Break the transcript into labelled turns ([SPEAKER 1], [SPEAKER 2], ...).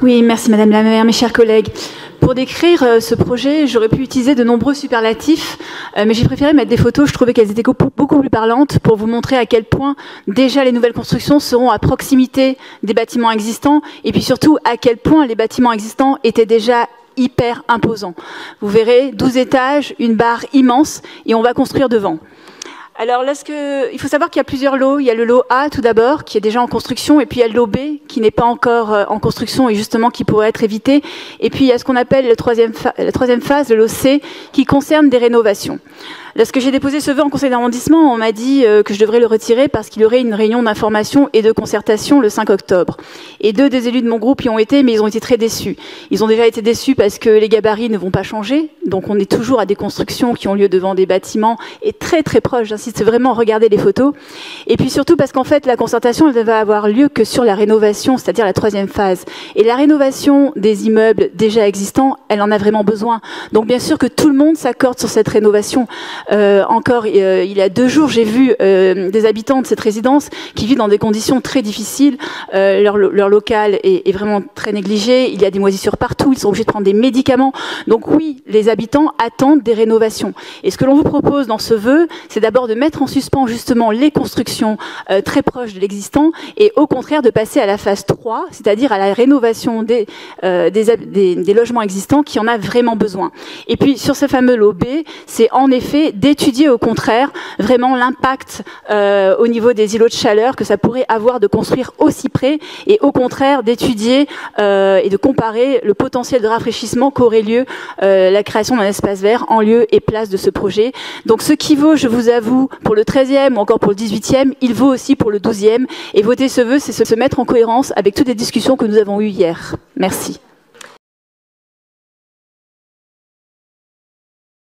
[SPEAKER 1] Oui, merci Madame la maire, mes chers collègues. Pour décrire ce projet, j'aurais pu utiliser de nombreux superlatifs, mais j'ai préféré mettre des photos, je trouvais qu'elles étaient beaucoup plus parlantes pour vous montrer à quel point déjà les nouvelles constructions seront à proximité des bâtiments existants et puis surtout à quel point les bâtiments existants étaient déjà hyper imposants. Vous verrez 12 étages, une barre immense et on va construire devant. Alors, il faut savoir qu'il y a plusieurs lots. Il y a le lot A, tout d'abord, qui est déjà en construction, et puis il y a le lot B, qui n'est pas encore en construction et justement qui pourrait être évité. Et puis, il y a ce qu'on appelle la troisième phase, le lot C, qui concerne des rénovations. Lorsque j'ai déposé ce vœu en conseil d'arrondissement, on m'a dit que je devrais le retirer parce qu'il y aurait une réunion d'information et de concertation le 5 octobre. Et deux des élus de mon groupe y ont été, mais ils ont été très déçus. Ils ont déjà été déçus parce que les gabarits ne vont pas changer. Donc on est toujours à des constructions qui ont lieu devant des bâtiments et très très proches. J'insiste vraiment à regarder les photos. Et puis surtout parce qu'en fait, la concertation, elle ne va avoir lieu que sur la rénovation, c'est-à-dire la troisième phase. Et la rénovation des immeubles déjà existants, elle en a vraiment besoin. Donc bien sûr que tout le monde s'accorde sur cette rénovation. Il y a 2 jours, j'ai vu des habitants de cette résidence qui vivent dans des conditions très difficiles. Leur local est vraiment très négligé. Il y a des moisissures partout. Ils sont obligés de prendre des médicaments. Donc oui, les habitants attendent des rénovations. Et ce que l'on vous propose dans ce vœu, c'est d'abord de mettre en suspens justement les constructions très proches de l'existant et au contraire de passer à la phase 3, c'est-à-dire à la rénovation des logements existants qui en a vraiment besoin. Et puis sur ce fameux lot B, c'est en effet d'étudier au contraire vraiment l'impact au niveau des îlots de chaleur que ça pourrait avoir de construire aussi près et au contraire d'étudier et de comparer le potentiel de rafraîchissement qu'aurait lieu la création d'un espace vert en lieu et place de ce projet. Donc ce qui vaut, je vous avoue, pour le 13e ou encore pour le 18e, il vaut aussi pour le 12e et voter ce vœu, c'est se mettre en cohérence avec toutes les discussions que nous avons eues hier. Merci.